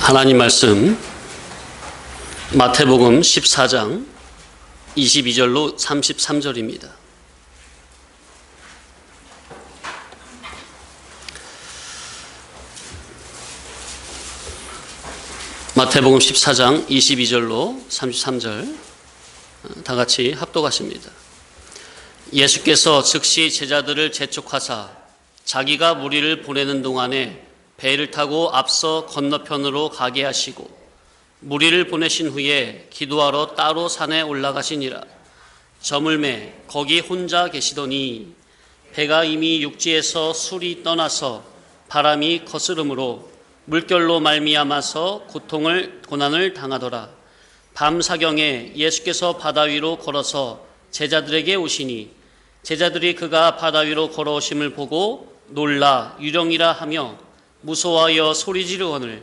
하나님 말씀 마태복음 14장 22절로 33절입니다. 마태복음 14장 22절로 33절 다 같이 합독하십니다. 예수께서 즉시 제자들을 재촉하사 자기가 무리를 보내는 동안에 배를 타고 앞서 건너편으로 가게 하시고 무리를 보내신 후에 기도하러 따로 산에 올라가시니라. 저물매 거기 혼자 계시더니 배가 이미 육지에서 술이 떠나서 바람이 거스름으로 물결로 말미암아서 고난을 당하더라. 밤사경에 예수께서 바다 위로 걸어서 제자들에게 오시니 제자들이 그가 바다 위로 걸어오심을 보고 놀라 유령이라 하며 무서워하여 소리 지르거늘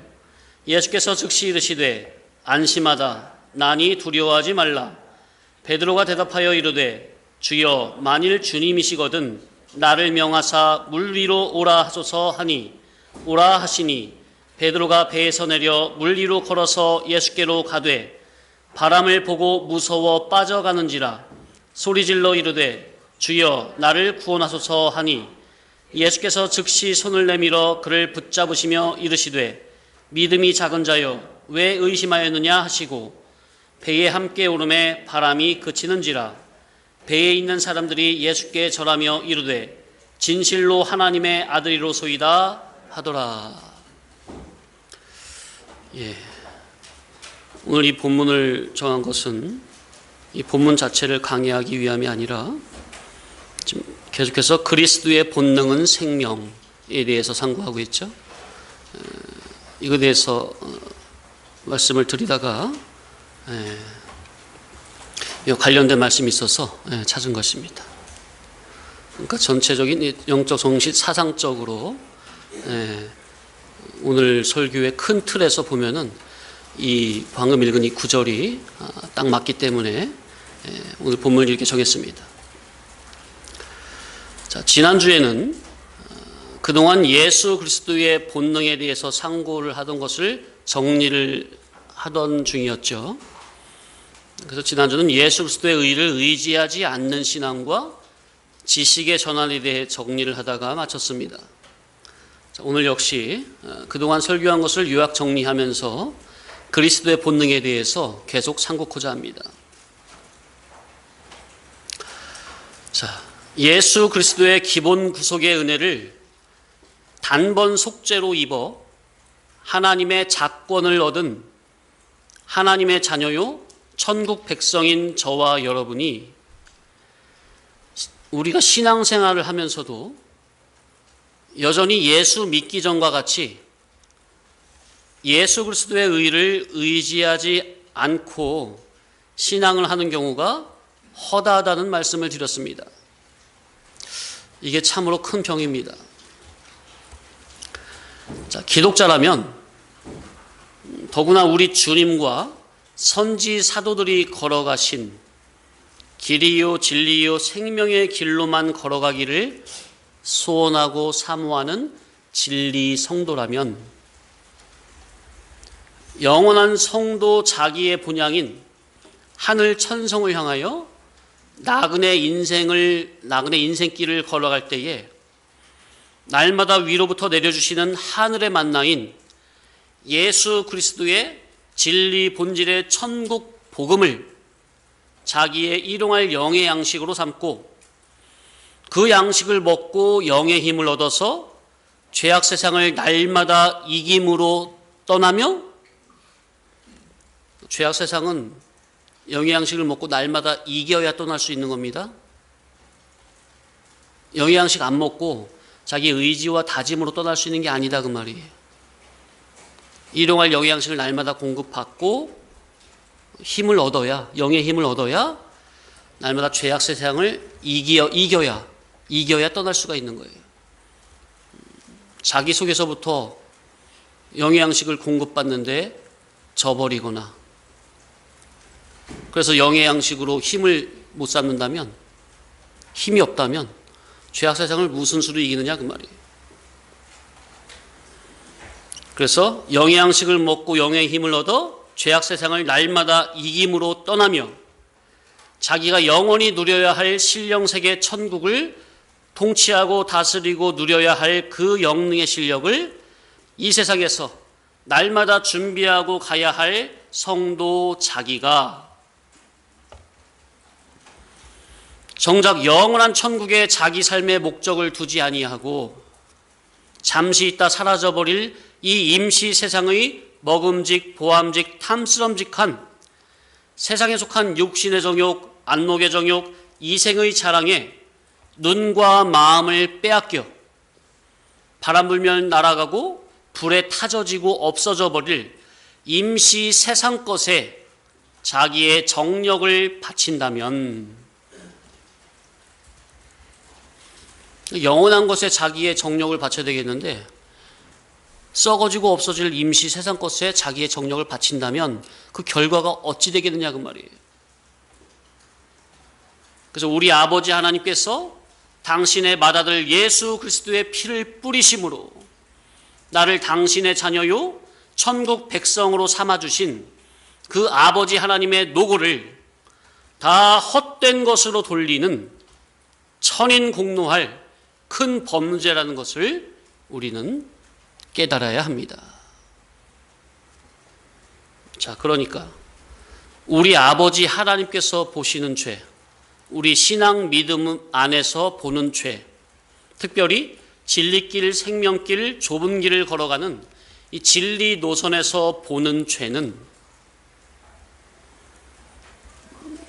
예수께서 즉시 이르시되 안심하다 나니 두려워하지 말라. 베드로가 대답하여 이르되 주여 만일 주님이시거든 나를 명하사 물 위로 오라 하소서 하니 오라 하시니 베드로가 배에서 내려 물 위로 걸어서 예수께로 가되 바람을 보고 무서워 빠져가는지라 소리질러 이르되 주여 나를 구원하소서 하니 예수께서 즉시 손을 내밀어 그를 붙잡으시며 이르시되 믿음이 작은 자여 왜 의심하였느냐 하시고 배에 함께 오름에 바람이 그치는지라. 배에 있는 사람들이 예수께 절하며 이르되 진실로 하나님의 아들이로소이다 하더라. 오늘 이 본문을 정한 것은 이 본문 자체를 강의하기 위함이 아니라 지금 계속해서 그리스도의 본능은 생명에 대해서 상고하고 있죠. 이거에 대해서 말씀을 드리다가 관련된 말씀이 있어서 찾은 것입니다. 그러니까 전체적인 영적 정신 사상적으로 오늘 설교의 큰 틀에서 보면은 이 방금 읽은 이 구절이 딱 맞기 때문에 오늘 본문을 이렇게 정했습니다. 자, 지난주에는 그동안 예수 그리스도의 본능에 대해서 상고를 하던 것을 정리를 하던 중이었죠. 그래서 지난주는 예수 그리스도의 의를 의지하지 않는 신앙과 지식의 전환에 대해 정리를 하다가 마쳤습니다. 자, 오늘 역시 그동안 설교한 것을 요약 정리하면서 그리스도의 본능에 대해서 계속 상고하고자 합니다. 자, 예수 그리스도의 기본 구속의 은혜를 단번 속죄로 입어 하나님의 작권을 얻은 하나님의 자녀요 천국 백성인 저와 여러분이 우리가 신앙생활을 하면서도 여전히 예수 믿기 전과 같이 예수 그리스도의 의를 의지하지 않고 신앙을 하는 경우가 허다하다는 말씀을 드렸습니다. 이게 참으로 큰 병입니다. 자, 기독자라면 더구나 우리 주님과 선지 사도들이 걸어가신 길이요 진리요 생명의 길로만 걸어가기를 소원하고 사모하는 진리 성도라면 영원한 성도 자기의 본향인 하늘 천성을 향하여 나그네 인생길을 걸어갈 때에 날마다 위로부터 내려주시는 하늘의 만나인 예수 그리스도의 진리 본질의 천국 복음을 자기의 일용할 영의 양식으로 삼고 그 양식을 먹고 영의 힘을 얻어서 죄악 세상을 날마다 이김으로 떠나며 죄악 세상은 영의 양식을 먹고 날마다 이겨야 떠날 수 있는 겁니다. 영의 양식 안 먹고 자기 의지와 다짐으로 떠날 수 있는 게 아니다 그 말이에요. 일용할 영의 양식을 날마다 공급받고 힘을 얻어야 영의 힘을 얻어야 날마다 죄악 세상을 이겨야 떠날 수가 있는 거예요. 자기 속에서부터 영의 양식을 공급받는데 져버리거나 그래서 영의 양식으로 힘을 못 쌓는다면 힘이 없다면 죄악 세상을 무슨 수로 이기느냐 그 말이에요. 그래서 영의 양식을 먹고 영의 힘을 얻어 죄악 세상을 날마다 이김으로 떠나며 자기가 영원히 누려야 할 신령세계 천국을 통치하고 다스리고 누려야 할 그 영능의 실력을 이 세상에서 날마다 준비하고 가야 할 성도 자기가 정작 영원한 천국에 자기 삶의 목적을 두지 아니하고 잠시 있다 사라져버릴 이 임시 세상의 먹음직, 보암직, 탐스럼직한 세상에 속한 육신의 정욕, 안목의 정욕, 이생의 자랑에 눈과 마음을 빼앗겨 바람 불면 날아가고 불에 타져지고 없어져 버릴 임시 세상 것에 자기의 정력을 바친다면 영원한 것에 자기의 정력을 바쳐야 되겠는데 썩어지고 없어질 임시 세상 것에 자기의 정력을 바친다면 그 결과가 어찌 되겠느냐 그 말이에요. 그래서 우리 아버지 하나님께서 당신의 맏아들 예수 그리스도의 피를 뿌리심으로 나를 당신의 자녀요 천국 백성으로 삼아주신 그 아버지 하나님의 노고를 다 헛된 것으로 돌리는 천인공노할 큰 범죄라는 것을 우리는 깨달아야 합니다. 자, 그러니까 우리 아버지 하나님께서 보시는 죄, 우리 신앙 믿음 안에서 보는 죄, 특별히 진리길, 생명길, 좁은 길을 걸어가는 이 진리 노선에서 보는 죄는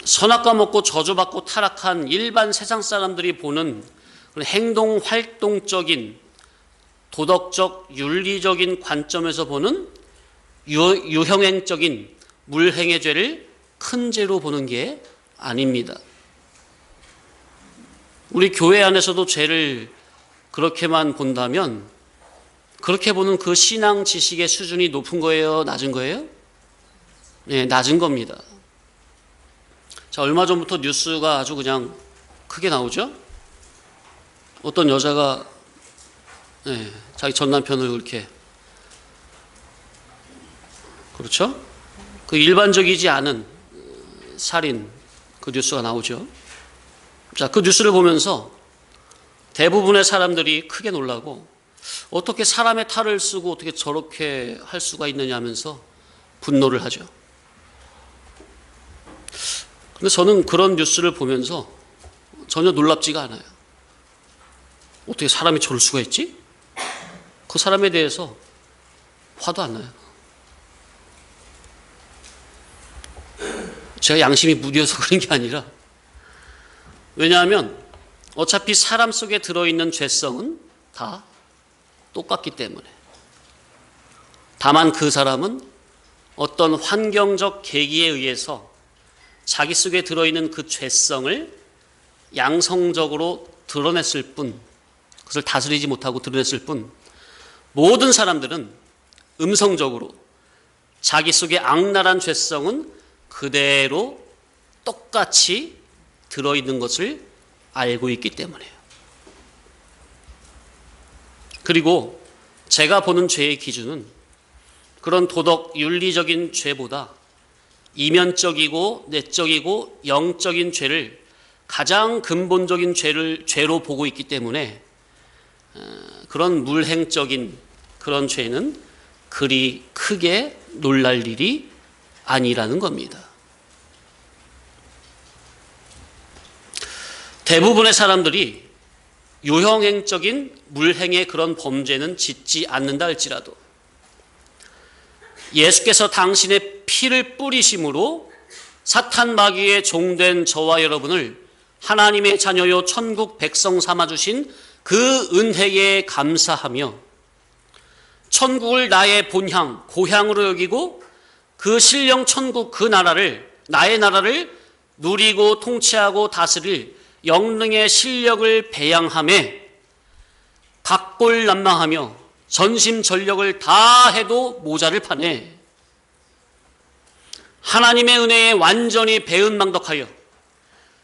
선악과 먹고 저주받고 타락한 일반 세상 사람들이 보는 행동 활동적인 도덕적 윤리적인 관점에서 보는 유형행적인 물행의 죄를 큰 죄로 보는 게 아닙니다. 우리 교회 안에서도 죄를 그렇게만 본다면 그렇게 보는 그 신앙 지식의 수준이 높은 거예요? 낮은 거예요? 네, 낮은 겁니다. 자, 얼마 전부터 뉴스가 아주 그냥 크게 나오죠? 어떤 여자가 자기 전 남편을 그렇게, 그렇죠? 그 일반적이지 않은 살인 그 뉴스가 나오죠. 자, 그 뉴스를 보면서 대부분의 사람들이 크게 놀라고 어떻게 사람의 탈을 쓰고 어떻게 저렇게 할 수가 있느냐 하면서 분노를 하죠. 근데 저는 그런 뉴스를 보면서 전혀 놀랍지가 않아요. 어떻게 사람이 저럴 수가 있지? 그 사람에 대해서 화도 안 나요. 제가 양심이 무뎌서 그런 게 아니라, 왜냐하면 어차피 사람 속에 들어있는 죄성은 다 똑같기 때문에. 다만 그 사람은 어떤 환경적 계기에 의해서 자기 속에 들어있는 그 죄성을 양성적으로 드러냈을 뿐, 그것을 다스리지 못하고 드러냈을 뿐, 모든 사람들은 음성적으로 자기 속에 악랄한 죄성은 그대로 똑같이 들어있는 것을 알고 있기 때문이에요. 그리고 제가 보는 죄의 기준은 그런 도덕 윤리적인 죄보다 이면적이고 내적이고 영적인 죄를 가장 근본적인 죄로 보고 있기 때문에 그런 물행적인 그런 죄는 그리 크게 놀랄 일이 아니라는 겁니다. 대부분의 사람들이 유형행적인 물행의 그런 범죄는 짓지 않는다 할지라도 예수께서 당신의 피를 뿌리심으로 사탄 마귀의 종된 저와 여러분을 하나님의 자녀요 천국 백성 삼아주신 그 은혜에 감사하며 천국을 나의 본향, 고향으로 여기고 그 신령 천국 그 나라를, 나의 나라를 누리고 통치하고 다스릴 영능의 실력을 배양함에 각골난망하며 전심전력을 다해도 모자를 파네. 하나님의 은혜에 완전히 배은망덕하여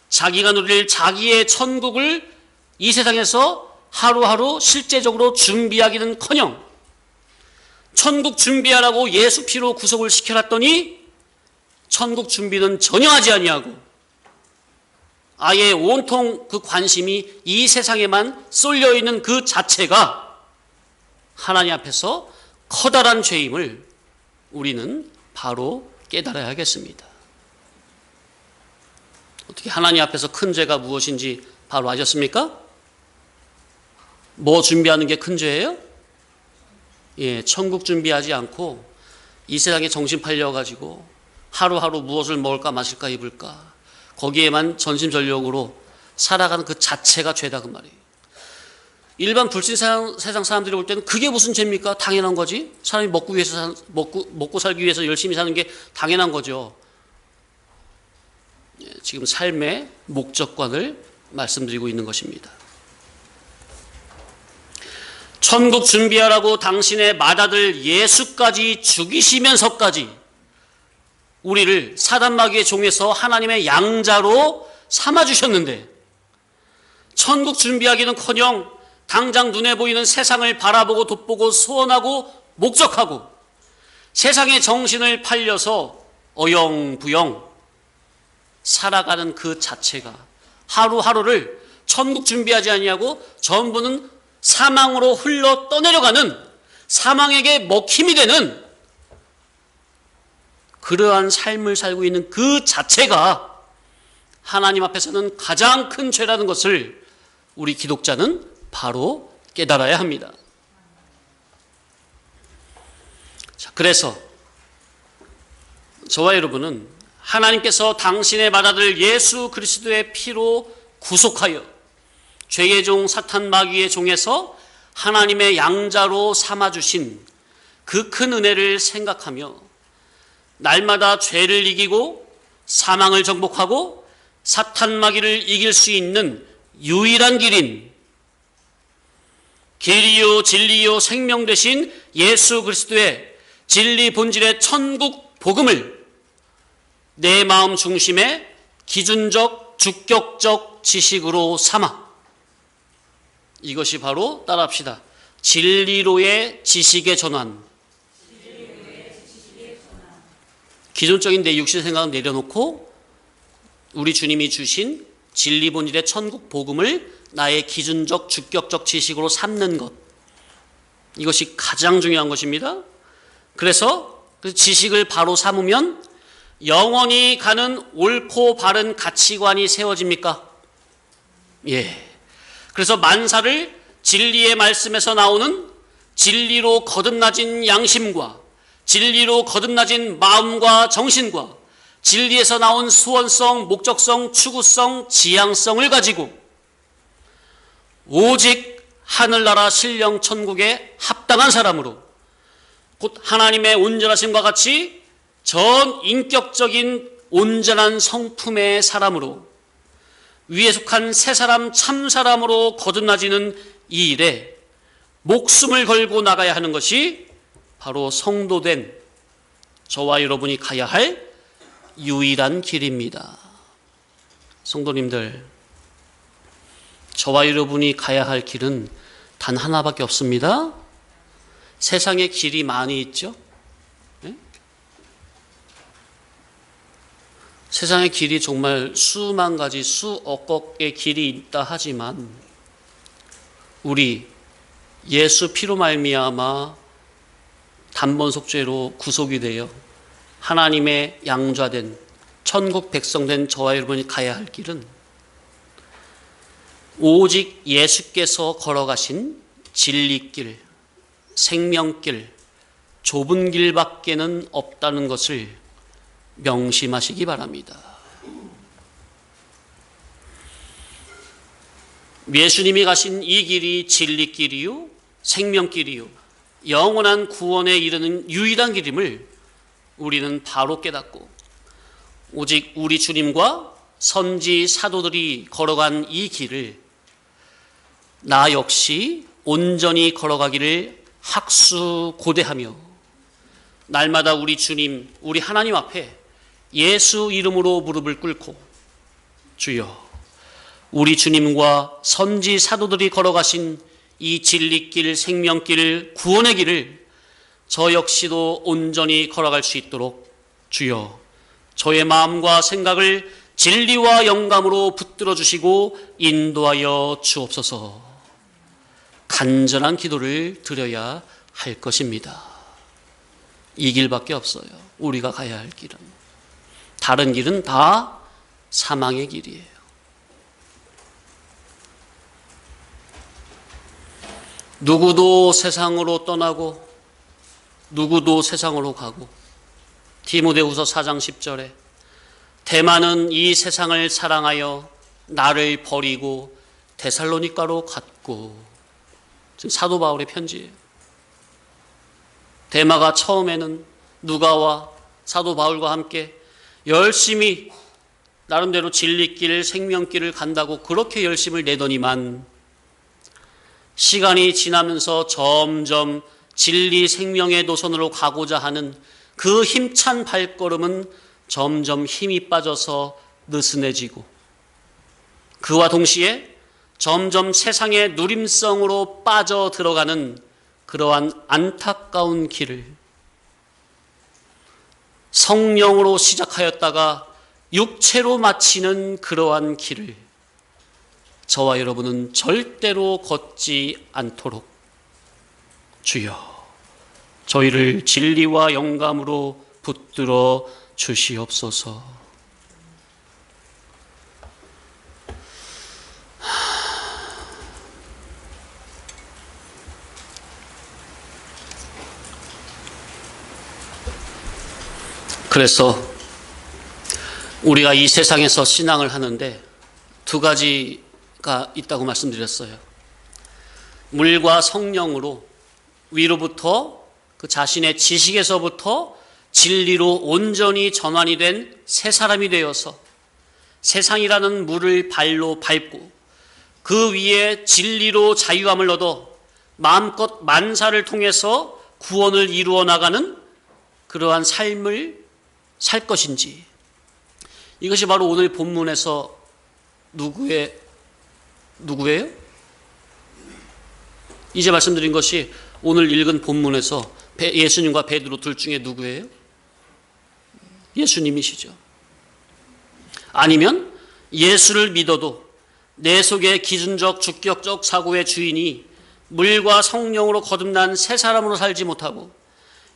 자기가 누릴 자기의 천국을 이 세상에서 하루하루 실제적으로 준비하기는커녕 천국 준비하라고 예수 피로 구속을 시켜놨더니 천국 준비는 전혀 하지 아니하고 아예 온통 그 관심이 이 세상에만 쏠려 있는 그 자체가 하나님 앞에서 커다란 죄임을 우리는 바로 깨달아야겠습니다. 어떻게 하나님 앞에서 큰 죄가 무엇인지 바로 아셨습니까? 뭐 준비하는 게 큰 죄예요? 예, 천국 준비하지 않고 이 세상에 정신 팔려가지고 하루하루 무엇을 먹을까 마실까 입을까 거기에만 전심전력으로 살아가는 그 자체가 죄다 그 말이에요. 일반 불신 세상 사람들이 볼 때는 그게 무슨 죄입니까? 당연한 거지. 사람이 먹고 살기 위해서 열심히 사는 게 당연한 거죠. 예, 지금 삶의 목적관을 말씀드리고 있는 것입니다. 천국 준비하라고 당신의 맏아들 예수까지 죽이시면서까지 우리를 사단 마귀의 종에서 하나님의 양자로 삼아주셨는데 천국 준비하기는커녕 당장 눈에 보이는 세상을 바라보고 돋보고 소원하고 목적하고 세상의 정신을 팔려서 어영부영 살아가는 그 자체가 하루하루를 천국 준비하지 아니하고 전부는 사망으로 흘러 떠내려가는 사망에게 먹힘이 되는 그러한 삶을 살고 있는 그 자체가 하나님 앞에서는 가장 큰 죄라는 것을 우리 기독자는 바로 깨달아야 합니다. 자, 그래서 저와 여러분은 하나님께서 당신의 맏아들 예수 그리스도의 피로 구속하여 죄의 종 사탄 마귀의 종에서 하나님의 양자로 삼아주신 그 큰 은혜를 생각하며 날마다 죄를 이기고 사망을 정복하고 사탄 마귀를 이길 수 있는 유일한 길인 길이요 진리요 생명 되신 예수 그리스도의 진리 본질의 천국 복음을 내 마음 중심에 기준적 주격적 지식으로 삼아 이것이 바로 따라합시다. 진리로의 지식의 전환. 기존적인 내 육신의 생각을 내려놓고 우리 주님이 주신 진리 본질의 천국 복음을 나의 기준적 주격적 지식으로 삼는 것. 이것이 가장 중요한 것입니다. 그래서 그 지식을 바로 삼으면 영원히 가는 옳고 바른 가치관이 세워집니까? 예. 그래서 만사를 진리의 말씀에서 나오는 진리로 거듭나진 양심과 진리로 거듭나진 마음과 정신과 진리에서 나온 소원성, 목적성, 추구성, 지향성을 가지고 오직 하늘나라 신령 천국에 합당한 사람으로 곧 하나님의 온전하심과 같이 전 인격적인 온전한 성품의 사람으로 위에 속한 새 사람 참 사람으로 거듭나지는 이 일에 목숨을 걸고 나가야 하는 것이 바로 성도된 저와 여러분이 가야 할 유일한 길입니다. 성도님들, 저와 여러분이 가야 할 길은 단 하나밖에 없습니다. 세상에 길이 많이 있죠? 네? 세상의 길이 정말 수만 가지 수억 건의 길이 있다 하지만 우리 예수 피로 말미암아 단번 속죄로 구속이 되어 하나님의 양좌된 천국 백성된 저와 여러분이 가야 할 길은 오직 예수께서 걸어가신 진리길, 생명길, 좁은 길밖에는 없다는 것을 명심하시기 바랍니다. 예수님이 가신 이 길이 진리길이요, 생명길이요, 영원한 구원에 이르는 유일한 길임을 우리는 바로 깨닫고 오직 우리 주님과 선지 사도들이 걸어간 이 길을 나 역시 온전히 걸어가기를 학수고대하며 날마다 우리 주님, 우리 하나님 앞에 예수 이름으로 무릎을 꿇고 주여, 우리 주님과 선지 사도들이 걸어가신 이 진리길, 생명길, 구원의 길을 저 역시도 온전히 걸어갈 수 있도록 주여 저의 마음과 생각을 진리와 영감으로 붙들어 주시고 인도하여 주옵소서. 간절한 기도를 드려야 할 것입니다. 이 길밖에 없어요. 우리가 가야 할 길은. 다른 길은 다 사망의 길이에요. 누구도 세상으로 떠나고 누구도 세상으로 가고 디모데후서 4장 10절에 대만은 이 세상을 사랑하여 나를 버리고 데살로니가로 갔고, 지금 사도 바울의 편지예요. 데마가 처음에는 누가와 사도 바울과 함께 열심히 나름대로 진리길 생명길을 간다고 그렇게 열심을 내더니만 시간이 지나면서 점점 진리 생명의 노선으로 가고자 하는 그 힘찬 발걸음은 점점 힘이 빠져서 느슨해지고, 그와 동시에 점점 세상의 누림성으로 빠져 들어가는 그러한 안타까운 길을, 성령으로 시작하였다가 육체로 마치는 그러한 길을 저와 여러분은 절대로 걷지 않도록 주여 저희를 진리와 영감으로 붙들어 주시옵소서. 그래서 우리가 이 세상에서 신앙을 하는데 두 가지가 있다고 말씀드렸어요. 물과 성령으로 위로부터 그 자신의 지식에서부터 진리로 온전히 전환이 된 새 사람이 되어서 세상이라는 물을 발로 밟고 그 위에 진리로 자유함을 얻어 마음껏 만사를 통해서 구원을 이루어 나가는 그러한 삶을 살 것인지, 이것이 바로 오늘 본문에서 누구예요? 이제 말씀드린 것이 오늘 읽은 본문에서 예수님과 베드로 둘 중에 누구예요? 예수님이시죠. 아니면 예수를 믿어도 내 속의 기준적 주격적 사고의 주인이 물과 성령으로 거듭난 새 사람으로 살지 못하고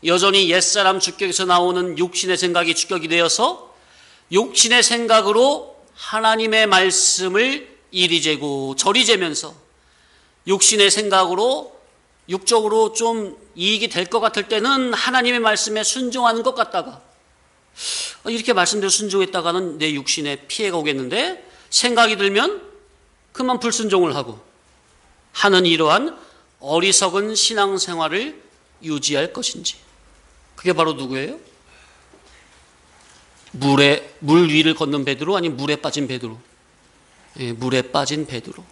여전히 옛사람 주격에서 나오는 육신의 생각이 주격이 되어서 육신의 생각으로 하나님의 말씀을 이리 재고 저리 재면서 육신의 생각으로 육적으로 좀 이익이 될 것 같을 때는 하나님의 말씀에 순종하는 것 같다가, 이렇게 말씀대로 순종했다가는 내 육신에 피해가 오겠는데 생각이 들면 그만 불순종을 하고 하는 이러한 어리석은 신앙생활을 유지할 것인지, 그게 바로 누구예요? 물 위를 걷는 베드로, 아니면 물에 빠진 베드로? 예, 물에 빠진 베드로.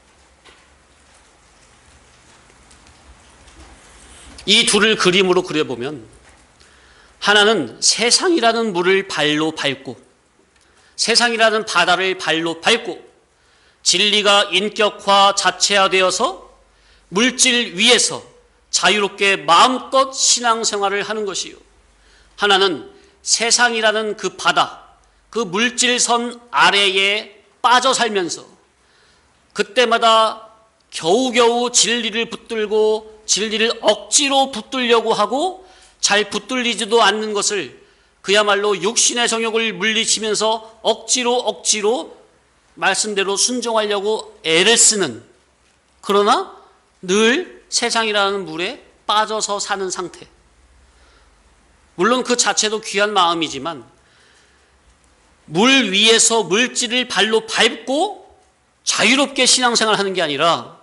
이 둘을 그림으로 그려보면 하나는 세상이라는 물을 발로 밟고 세상이라는 바다를 발로 밟고 진리가 인격화 자체화되어서 물질 위에서 자유롭게 마음껏 신앙생활을 하는 것이요, 하나는 세상이라는 그 바다, 그 물질선 아래에 빠져 살면서 그때마다 겨우겨우 진리를 붙들고 진리를 억지로 붙들려고 하고 잘 붙들리지도 않는 것을 그야말로 육신의 정욕을 물리치면서 억지로 말씀대로 순종하려고 애를 쓰는, 그러나 늘 세상이라는 물에 빠져서 사는 상태. 물론 그 자체도 귀한 마음이지만 물 위에서 물질을 발로 밟고 자유롭게 신앙생활하는 게 아니라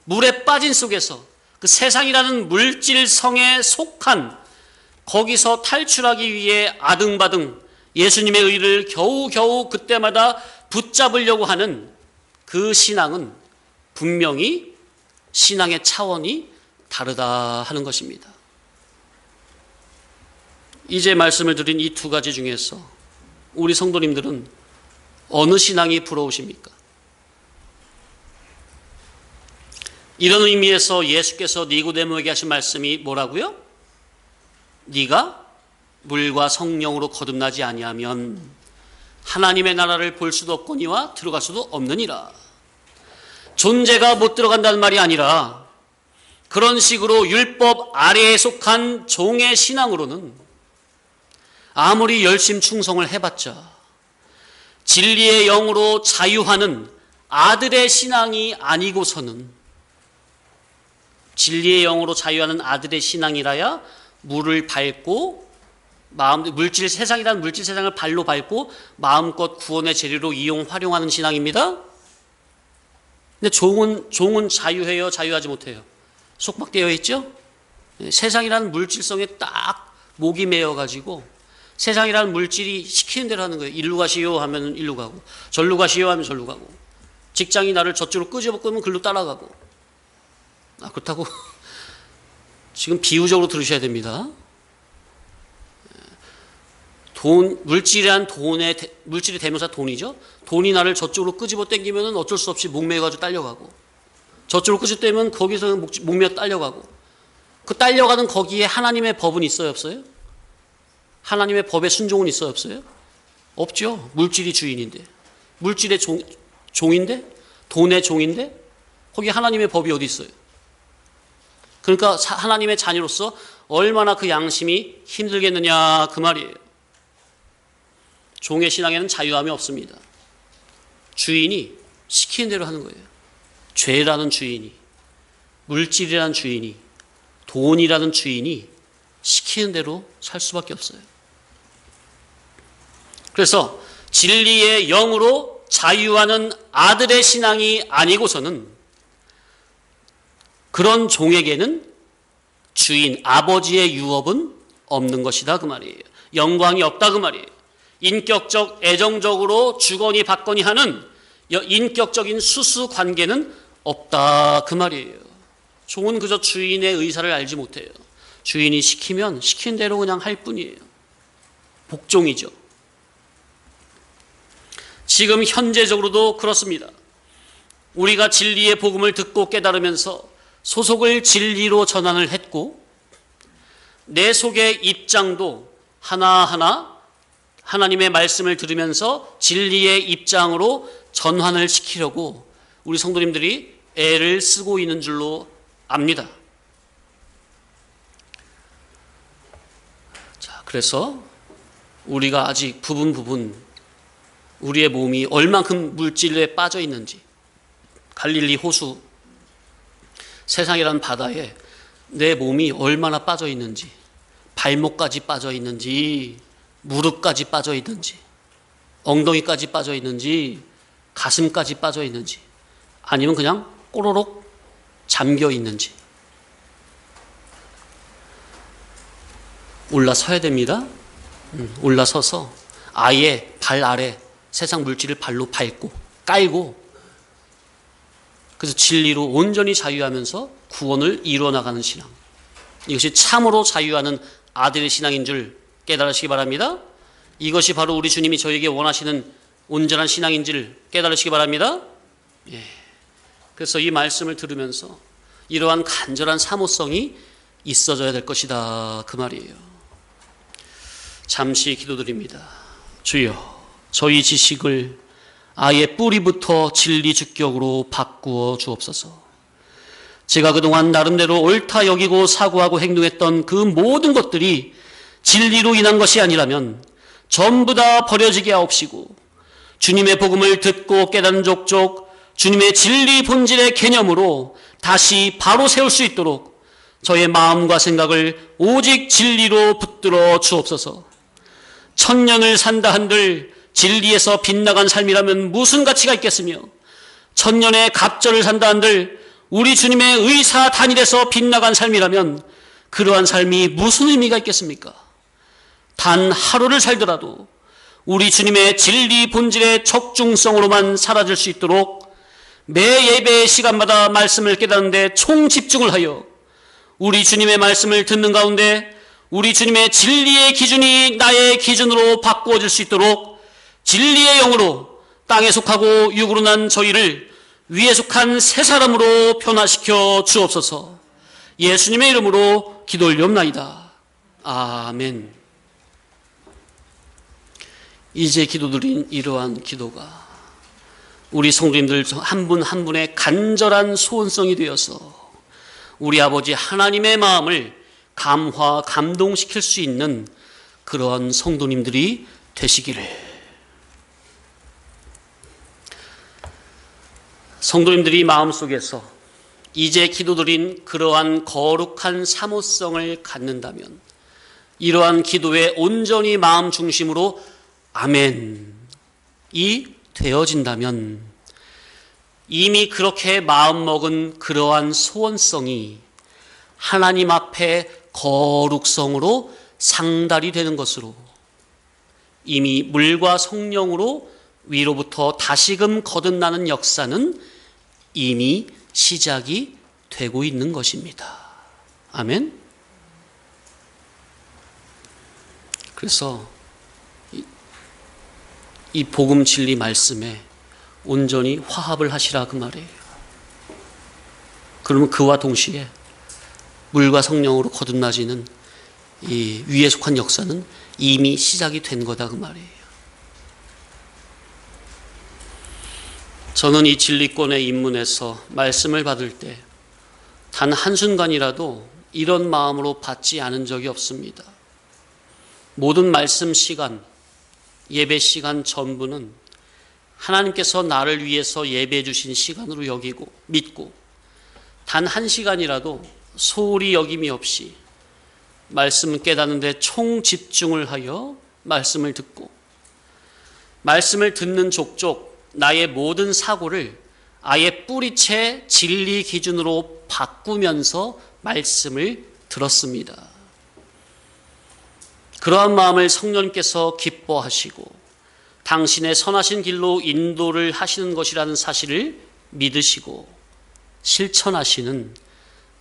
물에 빠진 속에서 그 세상이라는 물질성에 속한, 거기서 탈출하기 위해 아등바등 예수님의 의를 겨우겨우 그때마다 붙잡으려고 하는 그 신앙은 분명히 신앙의 차원이 다르다 하는 것입니다. 이제 말씀을 드린 이 두 가지 중에서 우리 성도님들은 어느 신앙이 부러우십니까? 이런 의미에서 예수께서 니고데모에게 하신 말씀이 뭐라고요? 네가 물과 성령으로 거듭나지 아니하면 하나님의 나라를 볼 수도 없거니와 들어갈 수도 없느니라. 존재가 못 들어간다는 말이 아니라 그런 식으로 율법 아래에 속한 종의 신앙으로는 아무리 열심 충성을 해봤자 진리의 영으로 자유하는 아들의 신앙이 아니고서는, 진리의 영으로 자유하는 아들의 신앙이라야 물을 밟고 세상이라는 물질 세상을 발로 밟고 마음껏 구원의 재료로 활용하는 신앙입니다. 근데 종은 자유해요, 자유하지 못해요? 속박되어 있죠? 세상이라는 물질성에 딱 목이 매여가지고 세상이라는 물질이 시키는 대로 하는 거예요. 일로 가시오 하면 일로 가고, 절로 가시오 하면 절로 가고, 직장이 나를 저쪽으로 끄집어끄면 글로 따라가고. 그렇다고 지금 비유적으로 들으셔야 됩니다. 물질의 대명사 돈이죠. 돈이 나를 저쪽으로 끄집어 당기면 어쩔 수 없이 목매여가지고 딸려가고, 저쪽으로 끄집어 당기면 거기서 목매여 딸려가고, 그 딸려가는 거기에 하나님의 법은 있어요, 없어요? 하나님의 법에 순종은 있어요, 없어요? 없죠. 물질이 주인인데, 물질의 종인데, 돈의 종인데, 거기 하나님의 법이 어디 있어요? 그러니까 하나님의 자녀로서 얼마나 그 양심이 힘들겠느냐 그 말이에요. 종의 신앙에는 자유함이 없습니다. 주인이 시키는 대로 하는 거예요. 죄라는 주인이, 물질이라는 주인이, 돈이라는 주인이 시키는 대로 살 수밖에 없어요. 그래서 진리의 영으로 자유하는 아들의 신앙이 아니고서는 그런 종에게는 주인, 아버지의 유업은 없는 것이다 그 말이에요. 영광이 없다 그 말이에요. 인격적, 애정적으로 주거니 받거니 하는 인격적인 수수 관계는 없다 그 말이에요. 종은 그저 주인의 의사를 알지 못해요. 주인이 시키면 시킨 대로 그냥 할 뿐이에요. 복종이죠. 지금 현재적으로도 그렇습니다. 우리가 진리의 복음을 듣고 깨달으면서 소속을 진리로 전환을 했고, 내 속의 입장도 하나하나 하나님의 말씀을 들으면서 진리의 입장으로 전환을 시키려고 우리 성도님들이 애를 쓰고 있는 줄로 압니다. 자, 그래서 우리가 아직 부분 우리의 몸이 얼만큼 물질에 빠져 있는지, 갈릴리 호수, 세상이라는 바다에 내 몸이 얼마나 빠져 있는지, 발목까지 빠져 있는지, 무릎까지 빠져 있는지, 엉덩이까지 빠져 있는지, 가슴까지 빠져 있는지, 아니면 그냥 꼬로록 잠겨 있는지 올라서야 됩니다. 올라서서 아예 발 아래 세상 물질을 발로 밟고 깔고, 그래서 진리로 온전히 자유하면서 구원을 이루어나가는 신앙, 이것이 참으로 자유하는 아들의 신앙인 줄 깨달으시기 바랍니다. 이것이 바로 우리 주님이 저에게 원하시는 온전한 신앙인지를 깨달으시기 바랍니다. 예. 그래서 이 말씀을 들으면서 이러한 간절한 사모성이 있어져야 될 것이다 그 말이에요. 잠시 기도드립니다. 주여, 저희 지식을 아예 뿌리부터 진리 주격으로 바꾸어 주옵소서. 제가 그동안 나름대로 옳다 여기고 사고하고 행동했던 그 모든 것들이 진리로 인한 것이 아니라면 전부 다 버려지게 하옵시고, 주님의 복음을 듣고 깨닫는 족족 주님의 진리 본질의 개념으로 다시 바로 세울 수 있도록 저의 마음과 생각을 오직 진리로 붙들어 주옵소서. 천년을 산다 한들 진리에서 빗나간 삶이라면 무슨 가치가 있겠으며, 천년의 갑절을 산다 한들 우리 주님의 의사 단일에서 빗나간 삶이라면 그러한 삶이 무슨 의미가 있겠습니까? 단 하루를 살더라도 우리 주님의 진리 본질의 적중성으로만 사라질 수 있도록 매 예배의 시간마다 말씀을 깨닫는데 총집중을 하여 우리 주님의 말씀을 듣는 가운데 우리 주님의 진리의 기준이 나의 기준으로 바꾸어질 수 있도록 진리의 영으로 땅에 속하고 육으로 난 저희를 위에 속한 새 사람으로 변화시켜 주옵소서. 예수님의 이름으로 기도 올리옵나이다. 아멘. 이제 기도드린 이러한 기도가 우리 성도님들 한 분 한 분의 간절한 소원성이 되어서 우리 아버지 하나님의 마음을 감화, 감동시킬 수 있는 그러한 성도님들이 되시기를. 성도님들이 마음속에서 이제 기도드린 그러한 거룩한 사모성을 갖는다면, 이러한 기도에 온전히 마음 중심으로 아멘이 되어진다면, 이미 그렇게 마음먹은 그러한 소원성이 하나님 앞에 거룩성으로 상달이 되는 것으로, 이미 물과 성령으로 위로부터 다시금 거듭나는 역사는 이미 시작이 되고 있는 것입니다. 아멘. 그래서 이 복음 진리 말씀에 온전히 화합을 하시라 그 말이에요. 그러면 그와 동시에 물과 성령으로 거듭나지는 이 위에 속한 역사는 이미 시작이 된 거다 그 말이에요. 저는 이 진리권의 입문에서 말씀을 받을 때 단 한순간이라도 이런 마음으로 받지 않은 적이 없습니다. 모든 말씀 시간, 예배 시간 전부는 하나님께서 나를 위해서 예배해 주신 시간으로 여기고 믿고, 단 한 시간이라도 소홀히 여김이 없이 말씀을 깨닫는 데 총집중을 하여 말씀을 듣고, 말씀을 듣는 족족 나의 모든 사고를 아예 뿌리채 진리 기준으로 바꾸면서 말씀을 들었습니다. 그러한 마음을 성령님께서 기뻐하시고 당신의 선하신 길로 인도를 하시는 것이라는 사실을 믿으시고 실천하시는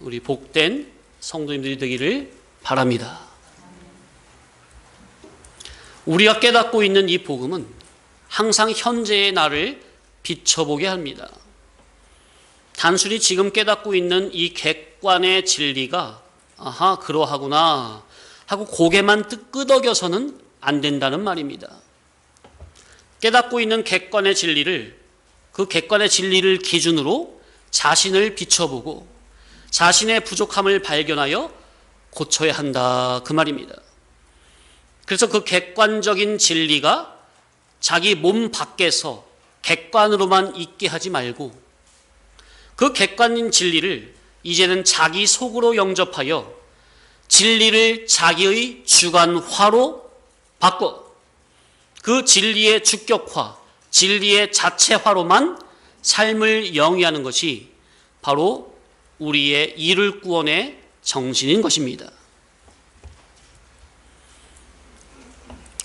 우리 복된 성도님들이 되기를 바랍니다. 우리가 깨닫고 있는 이 복음은 항상 현재의 나를 비춰보게 합니다. 단순히 지금 깨닫고 있는 이 객관의 진리가 아하 그러하구나 하고 고개만 끄덕여서는 안 된다는 말입니다. 깨닫고 있는 객관의 진리를, 그 객관의 진리를 기준으로 자신을 비춰보고 자신의 부족함을 발견하여 고쳐야 한다 그 말입니다. 그래서 그 객관적인 진리가 자기 몸 밖에서 객관으로만 있게 하지 말고, 그 객관인 진리를 이제는 자기 속으로 영접하여 진리를 자기의 주관화로 바꿔 그 진리의 주격화, 진리의 자체화로만 삶을 영위하는 것이 바로 우리의 이를 구원의 정신인 것입니다.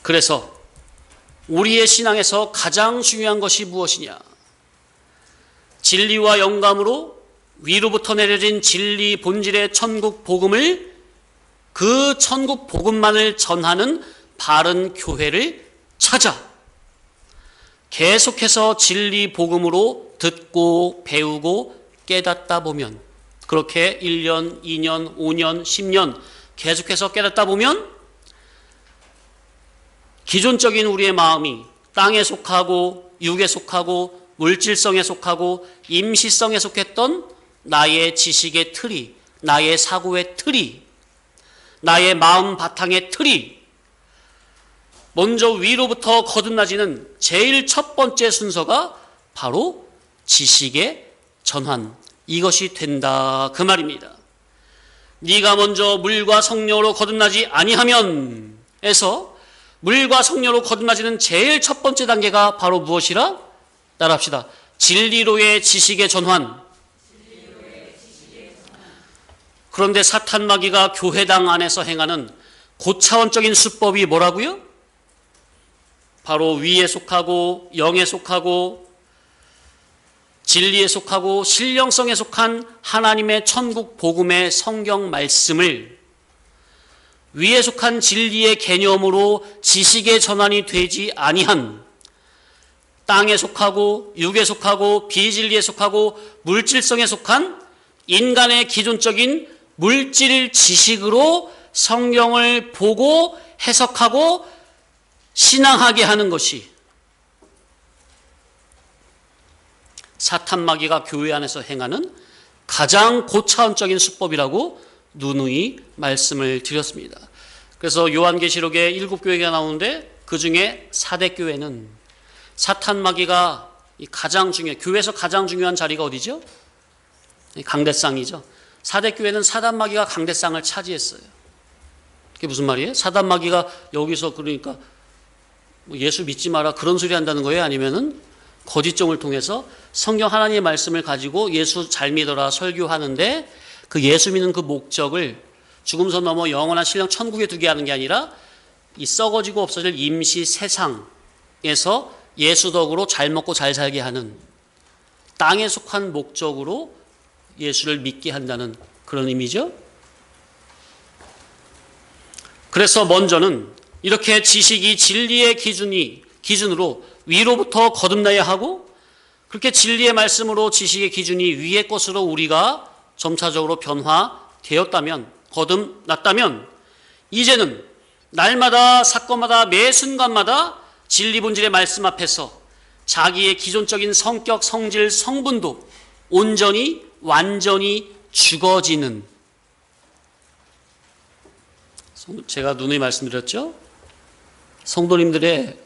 그래서 우리의 신앙에서 가장 중요한 것이 무엇이냐? 진리와 영감으로 위로부터 내려진 진리 본질의 천국 복음을, 그 천국 복음만을 전하는 바른 교회를 찾아 계속해서 진리 복음으로 듣고 배우고 깨닫다 보면, 그렇게 1년, 2년, 5년, 10년 계속해서 깨닫다 보면 기존적인 우리의 마음이 땅에 속하고 육에 속하고 물질성에 속하고 임시성에 속했던 나의 지식의 틀이, 나의 사고의 틀이, 나의 마음 바탕의 틀이 먼저 위로부터 거듭나지는 제일 첫 번째 순서가 바로 지식의 전환, 이것이 된다 그 말입니다. 네가 먼저 물과 성령으로 거듭나지 아니하면 에서 물과 성령으로 거듭나지는 제일 첫 번째 단계가 바로 무엇이라? 따라합시다. 진리로의 지식의 전환. 그런데 사탄 마귀가 교회당 안에서 행하는 고차원적인 수법이 뭐라고요? 바로 위에 속하고 영에 속하고 진리에 속하고 신령성에 속한 하나님의 천국 복음의 성경 말씀을 위에 속한 진리의 개념으로 지식의 전환이 되지 아니한 땅에 속하고 육에 속하고 비진리에 속하고 물질성에 속한 인간의 기존적인 물질 지식으로 성경을 보고 해석하고 신앙하게 하는 것이 사탄 마귀가 교회 안에서 행하는 가장 고차원적인 수법이라고 누누이 말씀을 드렸습니다. 그래서 요한계시록에 7교회가 나오는데 그 중에 사대교회는 사탄 마귀가 교회에서 가장 중요한 자리가 어디죠? 강대상이죠. 사대교회는 사단 마귀가 강대상을 차지했어요. 그게 무슨 말이에요? 사단 마귀가 여기서 그러니까 예수 믿지 마라 그런 소리 한다는 거예요? 아니면은 거짓종을 통해서 성경 하나님의 말씀을 가지고 예수 잘 믿어라 설교하는데 그 예수 믿는 그 목적을 죽음선 넘어 영원한 신령 천국에 두게 하는 게 아니라 이 썩어지고 없어질 임시 세상에서 예수 덕으로 잘 먹고 잘 살게 하는 땅에 속한 목적으로 예수를 믿게 한다는 그런 의미죠. 그래서 먼저는 이렇게 지식이 진리의 기준으로 위로부터 거듭나야 하고 그렇게 진리의 말씀으로 지식의 기준이 위의 것으로 우리가 점차적으로 변화되었다면 거듭났다면 이제는 날마다 사건마다 매 순간마다 진리 본질의 말씀 앞에서 자기의 기존적인 성격, 성질, 성분도 온전히 완전히 죽어지는 제가 누누이 말씀드렸죠. 성도님들의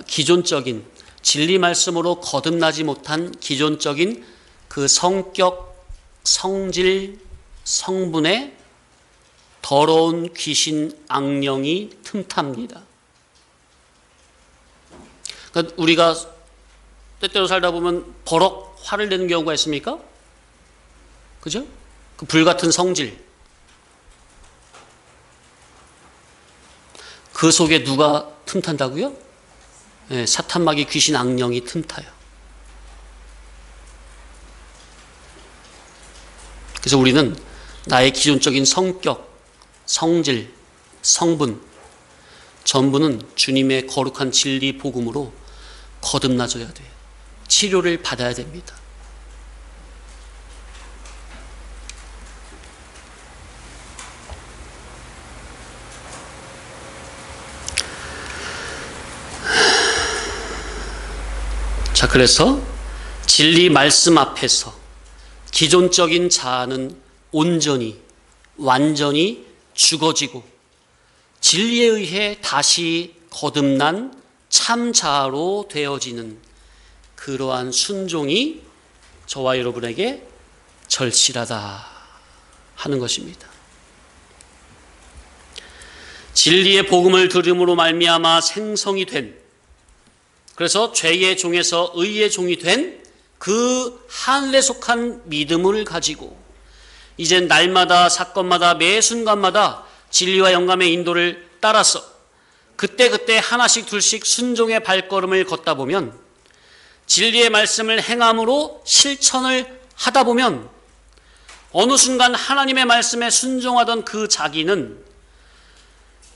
기존적인 진리 말씀으로 거듭나지 못한 기존적인 그 성격, 성질, 성분에 더러운 귀신 악령이 틈탑니다. 그러니까 우리가 때때로 살다 보면 버럭 화를 내는 경우가 있습니까? 그죠? 그 불같은 성질. 그 속에 누가 틈탄다고요? 네, 사탄 마귀 귀신 악령이 틈타요. 그래서 우리는 나의 기존적인 성격, 성질, 성분 전부는 주님의 거룩한 진리 복음으로 거듭나줘야 돼요. 치료를 받아야 됩니다. 자, 그래서 진리 말씀 앞에서 기존적인 자아는 온전히 완전히 죽어지고 진리에 의해 다시 거듭난 참 자아로 되어지는 그러한 순종이 저와 여러분에게 절실하다 하는 것입니다. 진리의 복음을 들음으로 말미암아 생성이 된 그래서 죄의 종에서 의의 종이 된 그 하늘에 속한 믿음을 가지고 이젠 날마다 사건마다 매 순간마다 진리와 영감의 인도를 따라서 그때그때 하나씩 둘씩 순종의 발걸음을 걷다 보면 진리의 말씀을 행함으로 실천을 하다 보면 어느 순간 하나님의 말씀에 순종하던 그 자기는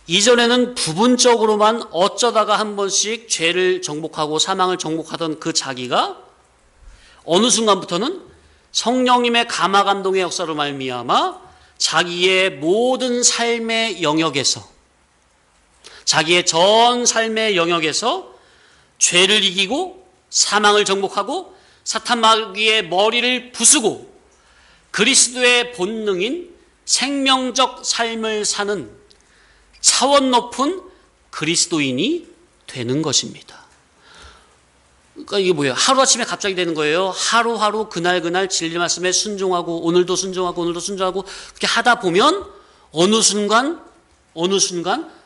이전에는 부분적으로만 어쩌다가 한 번씩 죄를 정복하고 사망을 정복하던 그 자기가 어느 순간부터는 성령님의 감화 감동의 역사로 말미암아 자기의 모든 삶의 영역에서 자기의 전 삶의 영역에서 죄를 이기고 사망을 정복하고 사탄 마귀의 머리를 부수고 그리스도의 본능인 생명적 삶을 사는 차원 높은 그리스도인이 되는 것입니다. 그러니까 이게 뭐예요? 하루아침에 갑자기 되는 거예요. 하루하루 그날 진리 말씀에 순종하고 오늘도 순종하고 그렇게 하다 보면 어느 순간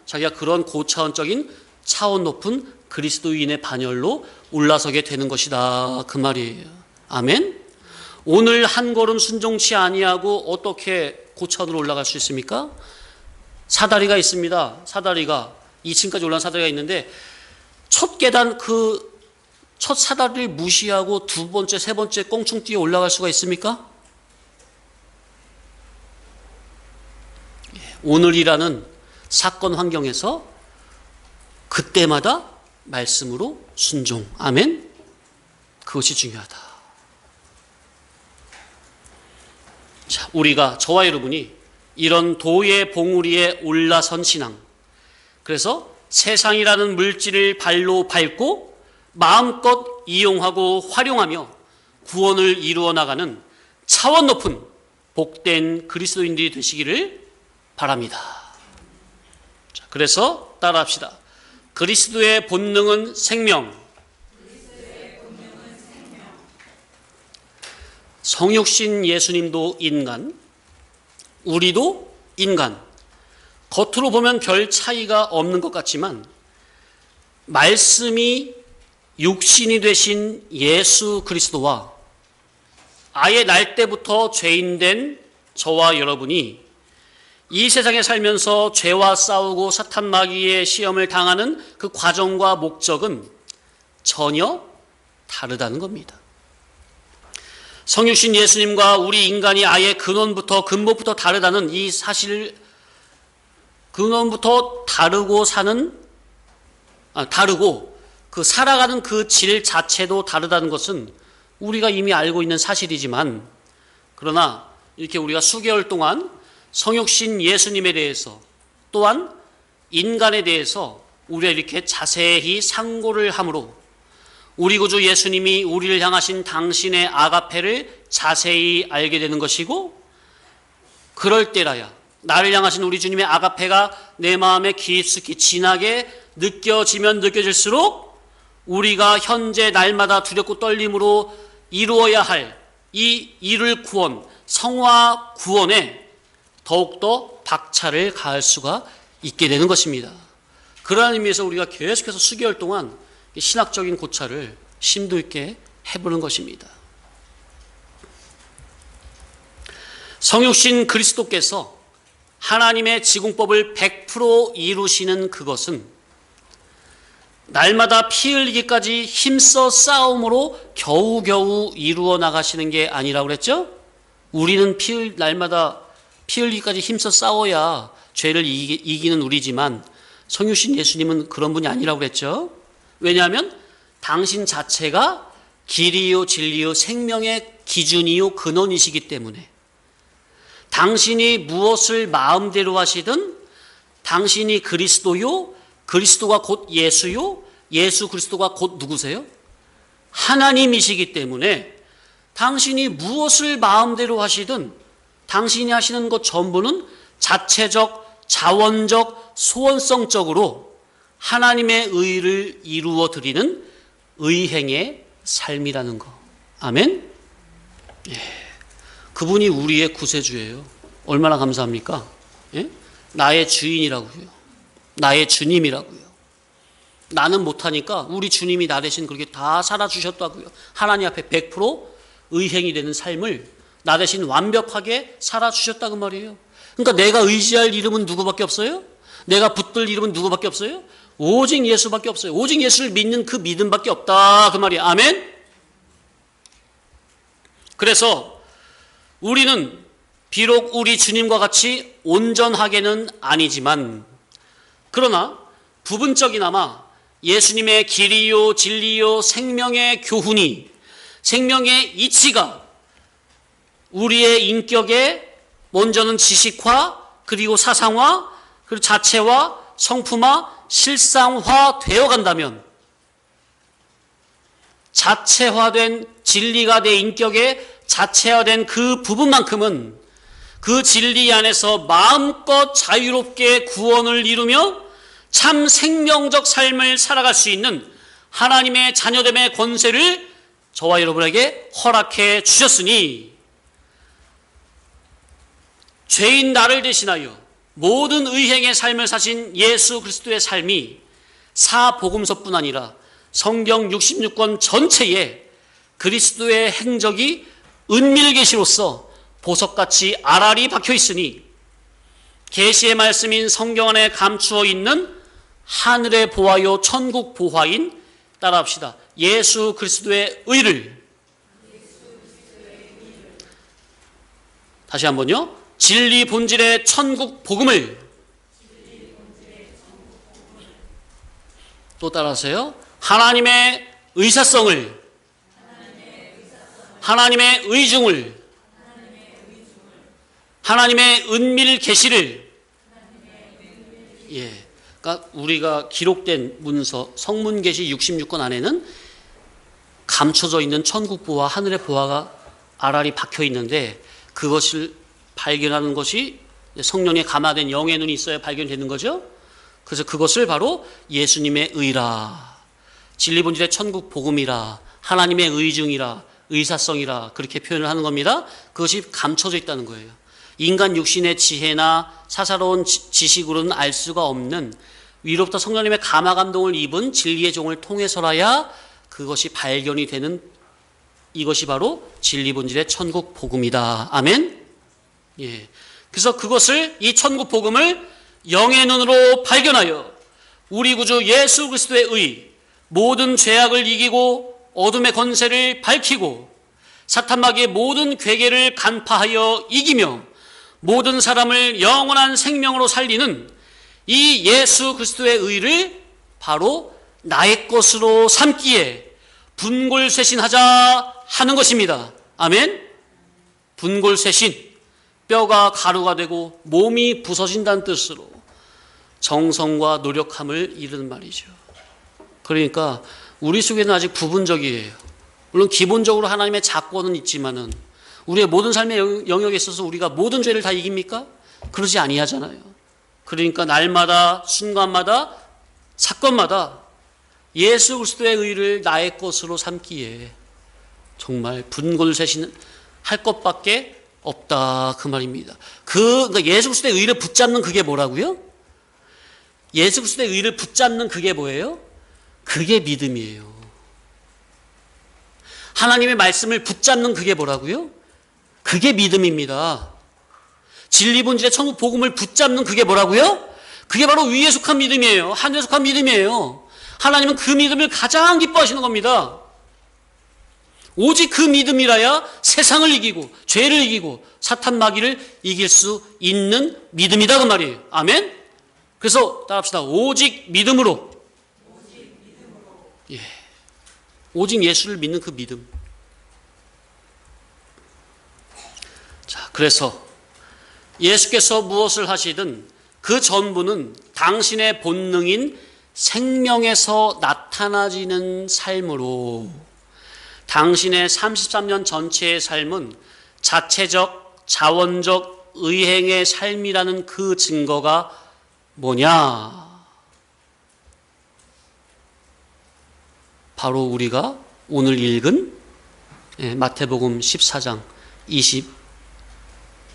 자기가 그런 고차원적인 차원 높은 그리스도인의 반열로 올라서게 되는 것이다 그 말이에요. 아멘? 오늘 한 걸음 순종치 아니하고 어떻게 고차원으로 올라갈 수 있습니까? 사다리가 있습니다. 사다리가 2층까지 올라간 사다리가 있는데 첫 계단 첫 사다리를 무시하고 두 번째, 세 번째 꽁충 뛰어 올라갈 수가 있습니까? 오늘이라는 사건 환경에서 그때마다 말씀으로 순종. 아멘? 그것이 중요하다. 자, 저와 여러분이 이런 도의 봉우리에 올라선 신앙. 그래서 세상이라는 물질을 발로 밟고 마음껏 이용하고 활용하며 구원을 이루어 나가는 차원 높은 복된 그리스도인들이 되시기를 바랍니다. 자, 그래서 따라합시다. 그리스도의 본능은 생명. 성육신 예수님도 인간, 우리도 인간. 겉으로 보면 별 차이가 없는 것 같지만 말씀이 육신이 되신 예수 그리스도와 아예 날 때부터 죄인된 저와 여러분이 이 세상에 살면서 죄와 싸우고 사탄 마귀의 시험을 당하는 그 과정과 목적은 전혀 다르다는 겁니다. 성육신 예수님과 우리 인간이 아예 근본부터 다르다는 이 사실을 근원부터 다르고 그 살아가는 그 질 자체도 다르다는 것은 우리가 이미 알고 있는 사실이지만, 그러나 이렇게 우리가 수개월 동안 성육신 예수님에 대해서 또한 인간에 대해서 우리가 이렇게 자세히 상고를 함으로 우리 구주 예수님이 우리를 향하신 당신의 아가페를 자세히 알게 되는 것이고, 그럴 때라야 나를 향하신 우리 주님의 아가페가 내 마음에 깊숙이 진하게 느껴지면 느껴질수록 우리가 현재 날마다 두렵고 떨림으로 이루어야 할 이 이룰 구원, 성화 구원에 더욱더 박차를 가할 수가 있게 되는 것입니다. 그러한 의미에서 우리가 계속해서 수개월 동안 신학적인 고찰을 심도 있게 해보는 것입니다. 성육신 그리스도께서 하나님의 지공법을 100% 이루시는 그것은 날마다 피 흘리기까지 힘써 싸움으로 겨우겨우 이루어 나가시는 게 아니라고 그랬죠? 우리는 날마다 피 흘리기까지 힘써 싸워야 죄를 이기는 우리지만 성육신 예수님은 그런 분이 아니라고 그랬죠? 왜냐하면 당신 자체가 길이요 진리요 생명의 기준이요 근원이시기 때문에 당신이 무엇을 마음대로 하시든 당신이 그리스도요, 그리스도가 곧 예수요, 예수 그리스도가 곧 누구세요? 하나님이시기 때문에 당신이 무엇을 마음대로 하시든 당신이 하시는 것 전부는 자체적, 자원적, 소원성적으로 하나님의 의를 이루어 드리는 의행의 삶이라는 거. 아멘? 예. 그분이 우리의 구세주예요. 얼마나 감사합니까? 예? 나의 주인이라고요. 나의 주님이라고요. 나는 못하니까 우리 주님이 나 대신 그렇게 다 살아주셨다고요. 하나님 앞에 100% 의행이 되는 삶을 나 대신 완벽하게 살아주셨다고 말이에요. 그러니까 내가 의지할 이름은 누구밖에 없어요? 내가 붙들 이름은 누구밖에 없어요? 오직 예수밖에 없어요. 오직 예수를 믿는 그 믿음밖에 없다 그 말이에요. 아멘? 그래서 우리는 비록 우리 주님과 같이 온전하게는 아니지만 그러나 부분적이나마 예수님의 길이요 진리요 생명의 교훈이 생명의 이치가 우리의 인격에 먼저는 지식화 그리고 사상화 그리고 자체화 성품화 실상화 되어 간다면 자체화된 진리가 내 인격에 자체화된 그 부분만큼은 그 진리 안에서 마음껏 자유롭게 구원을 이루며 참 생명적 삶을 살아갈 수 있는 하나님의 자녀됨의 권세를 저와 여러분에게 허락해 주셨으니 죄인 나를 대신하여 모든 의행의 삶을 사신 예수 그리스도의 삶이 사복음서뿐 아니라 성경 66권 전체에 그리스도의 행적이 은밀계시로서 보석같이 알알이 박혀 있으니 계시의 말씀인 성경 안에 감추어 있는 하늘의 보화요 천국 보화인 따라합시다. 예수 그리스도의 의를 다시 한번요. 진리 본질의 천국 복음을 또 따라하세요. 하나님의 의사성을 하나님의 의중을 하나님의 은밀 계시를, 그러니까 우리가 기록된 문서 성문계시 66권 안에는 감춰져 있는 천국보화, 하늘의 보화가 알알이 박혀 있는데 그것을 발견하는 것이 성령에 감화된 영의 눈이 있어야 발견되는 거죠. 그래서 그것을 바로 예수님의 의라, 진리본질의 천국 복음이라, 하나님의 의중이라, 의사성이라 그렇게 표현을 하는 겁니다. 그것이 감춰져 있다는 거예요. 인간 육신의 지혜나 사사로운 지식으로는 알 수가 없는 위로부터 성령님의 감화 감동을 입은 진리의 종을 통해서라야 그것이 발견이 되는, 이것이 바로 진리 본질의 천국 복음이다. 아멘. 그래서 그것을, 이 천국 복음을 영의 눈으로 발견하여 우리 구주 예수 그리스도의 의, 모든 죄악을 이기고 어둠의 권세를 밝히고 사탄 마귀의 모든 괴계를 간파하여 이기며 모든 사람을 영원한 생명으로 살리는 이 예수 그리스도의 의를 바로 나의 것으로 삼기에 분골쇄신하자 하는 것입니다. 아멘. 분골쇄신, 뼈가 가루가 되고 몸이 부서진다는 뜻으로 정성과 노력함을 이르는 말이죠. 그러니까 우리 속에는 아직 부분적이에요. 물론 기본적으로 하나님의 작권은 있지만은 우리의 모든 삶의 영역에 있어서 우리가 모든 죄를 다 이깁니까? 그러지 아니하잖아요. 그러니까 날마다, 순간마다, 사건마다 예수 그리스도의 의를 나의 것으로 삼기에 정말 분골쇄신 할 것밖에 없다, 그 말입니다. 그러니까 예수 그리스도의 의를 붙잡는 그게 뭐라고요? 예수 그리스도의 의를 붙잡는 그게 뭐예요? 그게 믿음이에요. 하나님의 말씀을 붙잡는 그게 뭐라고요? 그게 믿음입니다. 진리 본질의 천국 복음을 붙잡는 그게 뭐라고요? 그게 바로 위에 속한 믿음이에요. 하늘에 속한 믿음이에요. 하나님은 그 믿음을 가장 기뻐하시는 겁니다. 오직 그 믿음이라야 세상을 이기고 죄를 이기고 사탄 마귀를 이길 수 있는 믿음이다, 그 말이에요. 아멘. 그래서 따라합시다. 오직 믿음으로. 오직 예수를 믿는 그 믿음. 자, 그래서 예수께서 무엇을 하시든 그 전부는 당신의 본능인 생명에서 나타나지는 삶으로, 당신의 33년 전체의 삶은 자체적, 자원적, 의행의 삶이라는 그 증거가 뭐냐? 바로 우리가 오늘 읽은 마태복음 14장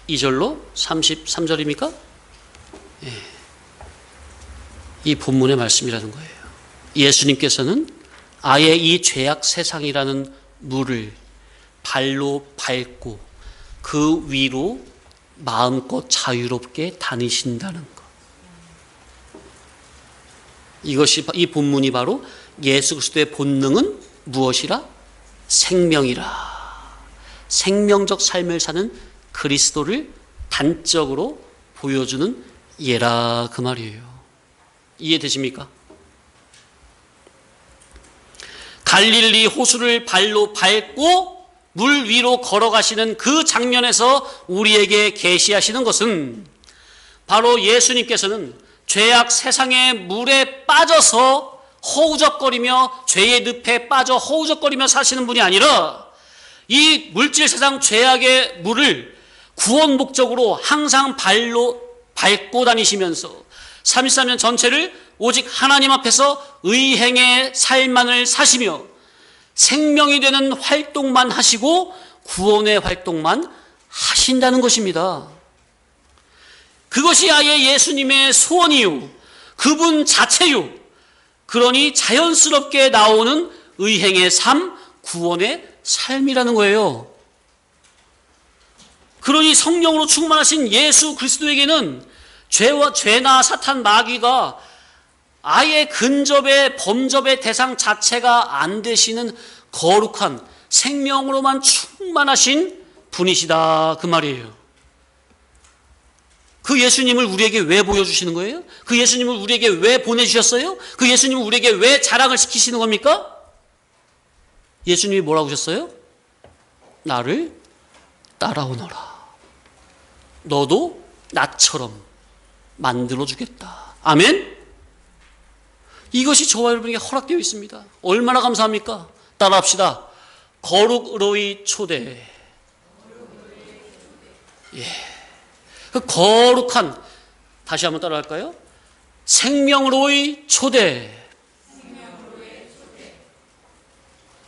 22절로 33절입니까? 이 본문의 말씀이라는 거예요. 예수님께서는 아예 이 죄악 세상이라는 물을 발로 밟고 그 위로 마음껏 자유롭게 다니신다는 것. 이것이, 이 본문이 바로 예수 그리스도의 본능은 무엇이라? 생명이라. 생명적 삶을 사는 그리스도를 단적으로 보여주는 예라, 그 말이에요. 이해되십니까? 갈릴리 호수를 발로 밟고 물 위로 걸어가시는 그 장면에서 우리에게 계시하시는 것은 바로 예수님께서는 죄악 세상의 물에 빠져서 허우적거리며 죄의 늪에 빠져 허우적거리며 사시는 분이 아니라 이 물질 세상 죄악의 물을 구원 목적으로 항상 발로 밟고 다니시면서 33년 전체를 오직 하나님 앞에서 의행의 삶만을 사시며 생명이 되는 활동만 하시고 구원의 활동만 하신다는 것입니다. 그것이 아예 예수님의 소원이요, 그분 자체요. 그러니 자연스럽게 나오는 의행의 삶, 구원의 삶이라는 거예요. 그러니 성령으로 충만하신 예수 그리스도에게는 죄나 사탄 마귀가 아예 근접의 범접의 대상 자체가 안 되시는 거룩한 생명으로만 충만하신 분이시다, 그 말이에요. 그 예수님을 우리에게 왜 보여주시는 거예요? 그 예수님을 우리에게 왜 보내주셨어요? 그 예수님을 우리에게 왜 자랑을 시키시는 겁니까? 예수님이 뭐라고 하셨어요? 나를 따라오너라. 너도 나처럼 만들어주겠다. 아멘? 이것이 저와 여러분에게 허락되어 있습니다. 얼마나 감사합니까? 따라합시다. 거룩으로의 초대. 예. 그 거룩한, 다시 한번 따라할까요? 생명으로의 초대.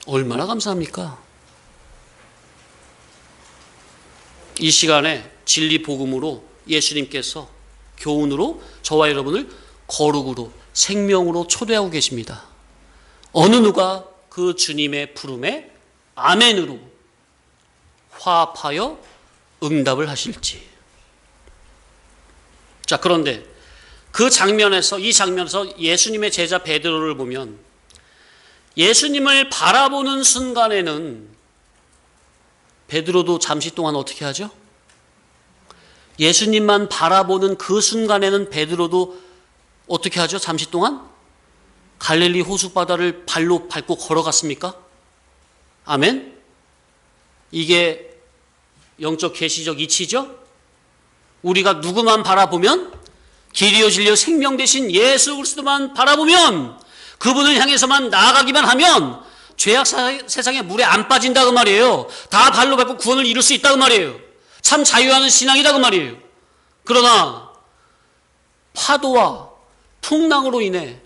얼마나 감사합니까? 이 시간에 진리 복음으로 예수님께서 교훈으로 저와 여러분을 거룩으로 생명으로 초대하고 계십니다. 어느 누가 그 주님의 부름에 아멘으로 화합하여 응답을 하실지. 자, 그런데 그 장면에서, 이 장면에서 예수님의 제자 베드로를 보면 예수님을 바라보는 순간에는 베드로도 잠시 동안 어떻게 하죠? 예수님만 바라보는 그 순간에는 베드로도 어떻게 하죠? 잠시 동안 갈릴리 호수바다를 발로 밟고 걸어갔습니까? 아멘? 이게 영적 계시적 이치죠? 우리가 누구만 바라보면, 길이요 진리요 생명 되신 예수 그리스도만 바라보면, 그분을 향해서만 나아가기만 하면 죄악 세상에 물에 안 빠진다 그 말이에요. 다 발로 밟고 구원을 이룰 수 있다 그 말이에요. 참 자유하는 신앙이다 그 말이에요. 그러나 파도와 풍랑으로 인해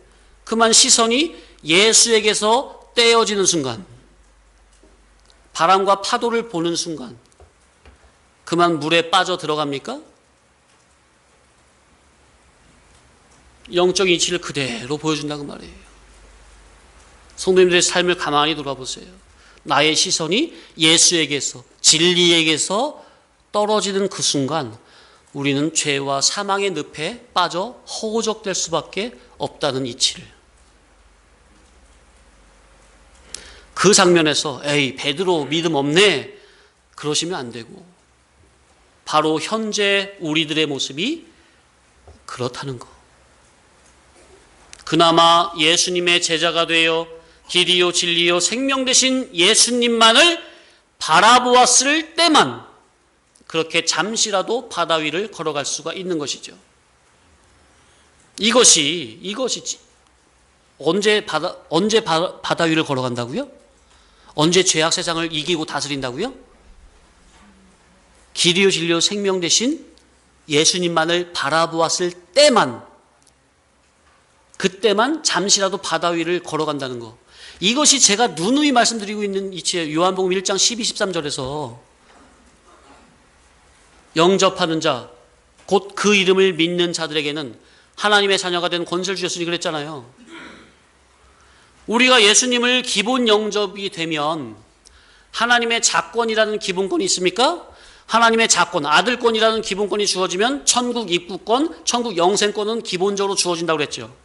그만 시선이 예수에게서 떼어지는 순간, 바람과 파도를 보는 순간 그만 물에 빠져 들어갑니까? 영적 이치를 그대로 보여준다고 말이에요. 성도님들의 삶을 가만히 돌아보세요. 나의 시선이 예수에게서, 진리에게서 떨어지는 그 순간 우리는 죄와 사망의 늪에 빠져 허우적될 수밖에 없다는 이치를. 그 장면에서 에이 베드로 믿음 없네 그러시면 안 되고, 바로 현재 우리들의 모습이 그렇다는 거. 그나마 예수님의 제자가 되어 길이요 진리요 생명 되신 예수님만을 바라보았을 때만 그렇게 잠시라도 바다 위를 걸어갈 수가 있는 것이죠. 이것이 언제 바다 위를 걸어간다고요? 언제 죄악 세상을 이기고 다스린다고요? 길이요 진리요 생명 되신 예수님만을 바라보았을 때만, 그때만 잠시라도 바다 위를 걸어간다는 거. 이것이 제가 누누이 말씀드리고 있는 이치예요. 요한복음 1장 12, 13절에서 영접하는 자, 곧 그 이름을 믿는 자들에게는 하나님의 자녀가 된 권세를 주셨으니 그랬잖아요. 우리가 예수님을 기본 영접이 되면 하나님의 자권이라는 기본권이 있습니까? 하나님의 자권, 아들권이라는 기본권이 주어지면 천국 입구권, 천국 영생권은 기본적으로 주어진다고 그랬죠.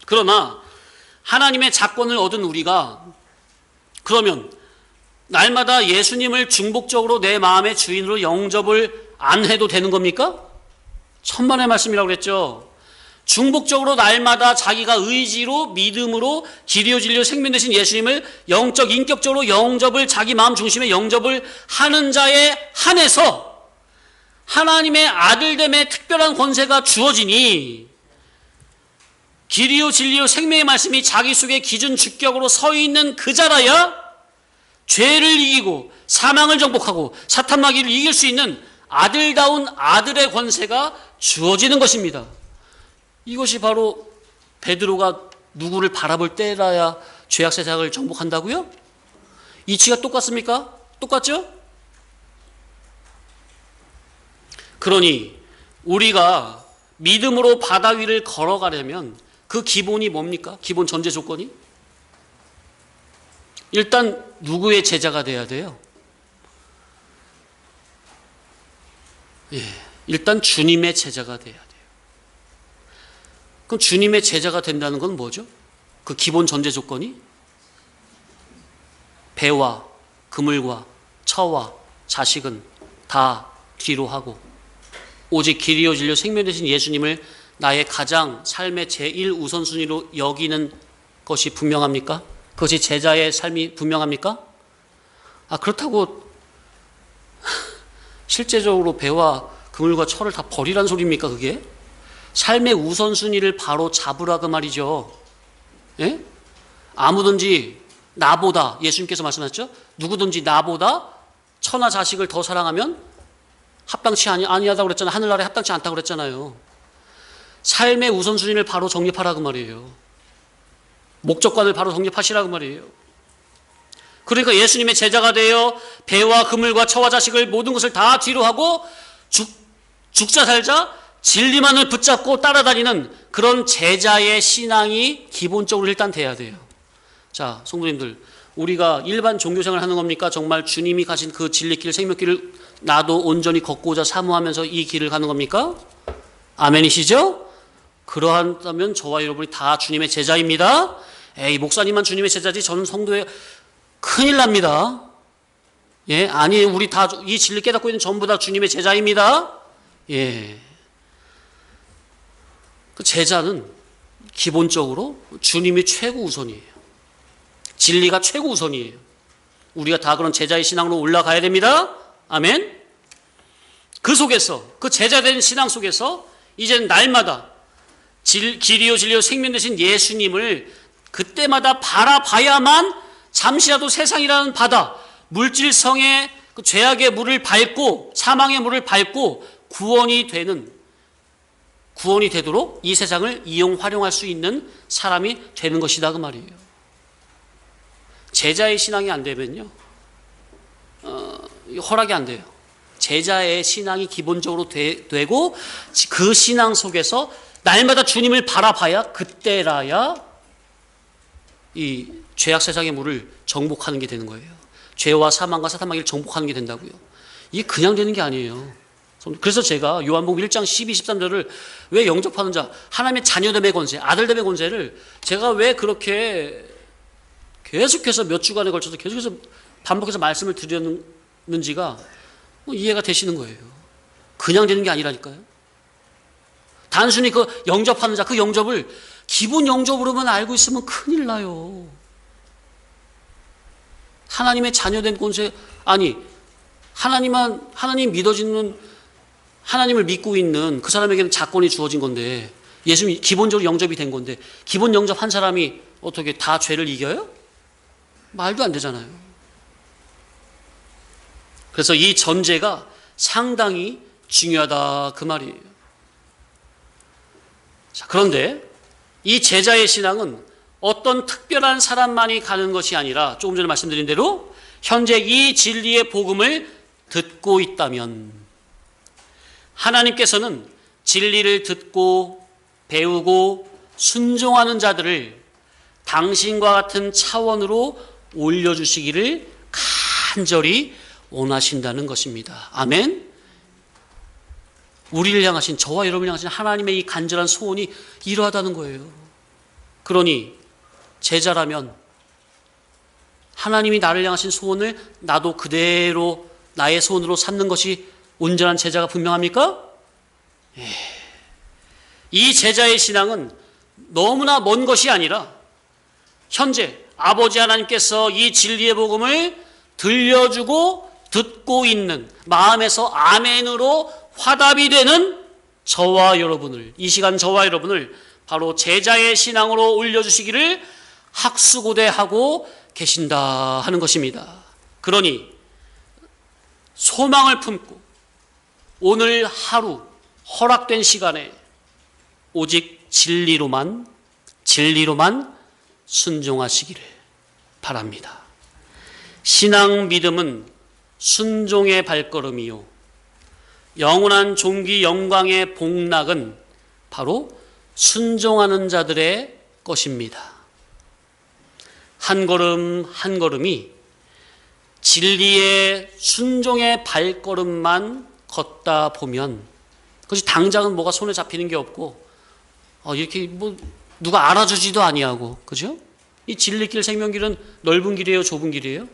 그러나 하나님의 자권을 얻은 우리가 그러면 날마다 예수님을 중복적으로 내 마음의 주인으로 영접을 안 해도 되는 겁니까? 천만의 말씀이라고 그랬죠. 중복적으로 날마다 자기가 의지로 믿음으로 길이요 진리요 생명 되신 예수님을 영적 인격적으로 영접을, 자기 마음 중심에 영접을 하는 자에 한해서 하나님의 아들됨의 특별한 권세가 주어지니, 길이요 진리요 생명의 말씀이 자기 속에 기준 주격으로 서 있는 그 자라야 죄를 이기고 사망을 정복하고 사탄 마귀를 이길 수 있는 아들다운 아들의 권세가 주어지는 것입니다. 이것이 바로 베드로가 누구를 바라볼 때라야 죄악 세상을 정복한다고요? 이치가 똑같습니까? 똑같죠? 그러니 우리가 믿음으로 바다 위를 걸어가려면 그 기본이 뭡니까? 기본 전제 조건이? 일단 누구의 제자가 돼야 돼요? 일단 주님의 제자가 돼야 돼요. 그럼 주님의 제자가 된다는 건 뭐죠? 그 기본 전제 조건이? 배와 그물과 처와 자식은 다 뒤로 하고 오직 길이요 진리요 생명 되신 예수님을 나의 가장 삶의 제1우선순위로 여기는 것이 분명합니까? 그것이 제자의 삶이 분명합니까? 그렇다고 실제적으로 배와 그물과 철을 다 버리란 소리입니까 그게? 삶의 우선순위를 바로 잡으라 그 말이죠. 예? 아무든지 나보다, 예수님께서 말씀하셨죠? 누구든지 나보다 처나 자식을 더 사랑하면 합당치 아니하다고 그랬잖아요. 하늘나라에 합당치 않다고 그랬잖아요. 삶의 우선순위를 바로 정립하라 그 말이에요. 목적관을 바로 정립하시라 그 말이에요. 그러니까 예수님의 제자가 되어 배와 그물과 처와 자식을 모든 것을 다 뒤로 하고 죽자 살자 진리만을 붙잡고 따라다니는 그런 제자의 신앙이 기본적으로 일단 돼야 돼요. 자, 성도님들, 우리가 일반 종교생활을 하는 겁니까? 정말 주님이 가신 그 진리길, 생명길을 나도 온전히 걷고자 사모하면서 이 길을 가는 겁니까? 아멘이시죠? 그러한다면 저와 여러분이 다 주님의 제자입니다. 에이, 목사님만 주님의 제자지 저는 성도의 큰일 납니다. 예, 아니, 우리 다 이 진리 깨닫고 있는 전부 다 주님의 제자입니다. 예. 그 제자는 기본적으로 주님이 최고 우선이에요. 진리가 최고 우선이에요. 우리가 다 그런 제자의 신앙으로 올라가야 됩니다. 아멘. 그 속에서, 그 제자된 신앙 속에서 이제는 날마다 길이요 진리요 생명 되신 예수님을 그때마다 바라봐야만 잠시라도 세상이라는 바다, 물질성의 그 죄악의 물을 밟고 사망의 물을 밟고 구원이 되도록 이 세상을 활용할 수 있는 사람이 되는 것이다 그 말이에요. 제자의 신앙이 안 되면요, 허락이 안 돼요. 제자의 신앙이 기본적으로 되고 그 신앙 속에서 날마다 주님을 바라봐야 그때라야 이 죄악 세상의 물을 정복하는 게 되는 거예요. 죄와 사망과 사탄 마귀를 정복하는 게 된다고요. 이게 그냥 되는 게 아니에요. 그래서 제가 요한복음 1장 12, 13절을 왜 영접하는 자, 하나님의 자녀됨의 권세, 아들됨의 권세를 제가 왜 그렇게 계속해서 몇 주간에 걸쳐서 계속해서 반복해서 말씀을 드렸는지가 이해가 되시는 거예요. 그냥 되는 게 아니라니까요. 단순히 그 영접하는 자, 그 영접을 기본 영접으로만 알고 있으면 큰일 나요. 하나님의 자녀된 권세, 아니, 하나님 믿어지는, 하나님을 믿고 있는 그 사람에게는 자권이 주어진 건데, 예수님이 기본적으로 영접이 된 건데, 기본 영접한 사람이 어떻게 다 죄를 이겨요? 말도 안 되잖아요. 그래서 이 전제가 상당히 중요하다 그 말이에요. 자, 그런데 이 제자의 신앙은 어떤 특별한 사람만이 가는 것이 아니라 조금 전에 말씀드린 대로 현재 이 진리의 복음을 듣고 있다면 하나님께서는 진리를 듣고 배우고 순종하는 자들을 당신과 같은 차원으로 올려주시기를 간절히 원하신다는 것입니다. 아멘. 우리를 향하신, 저와 여러분을 향하신 하나님의 이 간절한 소원이 이러하다는 거예요. 그러니 제자라면 하나님이 나를 향하신 소원을 나도 그대로 나의 소원으로 삼는 것이 온전한 제자가 분명합니까? 이 제자의 신앙은 너무나 먼 것이 아니라 현재 아버지 하나님께서 이 진리의 복음을 들려주고 듣고 있는 마음에서 아멘으로 화답이 되는 저와 여러분을, 이 시간 저와 여러분을 바로 제자의 신앙으로 올려주시기를 학수고대하고 계신다 하는 것입니다. 그러니 소망을 품고 오늘 하루 허락된 시간에 오직 진리로만 순종하시기를 바랍니다. 신앙 믿음은 순종의 발걸음이요, 영원한 존귀 영광의 복락은 바로 순종하는 자들의 것입니다. 한 걸음 한 걸음이 진리의 순종의 발걸음만 걷다 보면 그것이 당장은 뭐가 손에 잡히는 게 없고 이렇게 뭐 누가 알아주지도 아니하고, 그죠? 이 진리길 생명길은 넓은 길이에요, 좁은 길이에요?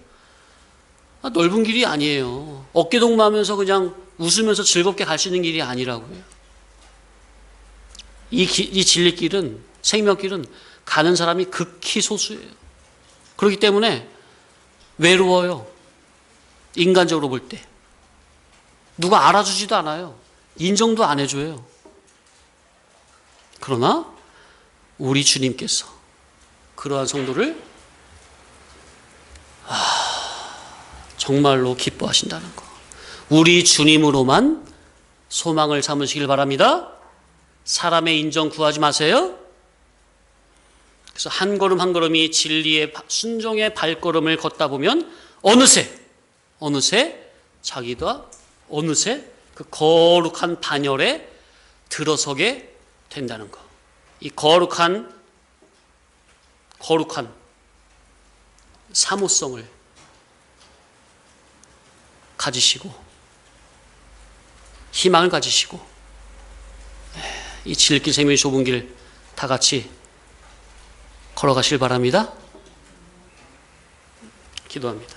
넓은 길이 아니에요. 어깨동무하면서 그냥 웃으면서 즐겁게 갈 수 있는 길이 아니라고요. 이 진리길은, 생명길은 가는 사람이 극히 소수예요. 그렇기 때문에 외로워요. 인간적으로 볼 때. 누가 알아주지도 않아요. 인정도 안 해줘요. 그러나 우리 주님께서 그러한 성도를 정말로 기뻐하신다는 거. 우리 주님으로만 소망을 삼으시길 바랍니다. 사람의 인정 구하지 마세요. 그래서 한 걸음 한 걸음이 진리의 순종의 발걸음을 걷다 보면 어느새 자기가 어느새 그 거룩한 반열에 들어서게 된다는 거. 이 거룩한 사모성을 가지시고 희망을 가지시고 이 지름길 생명이 좁은 길 다 같이 걸어가실 바랍니다. 기도합니다.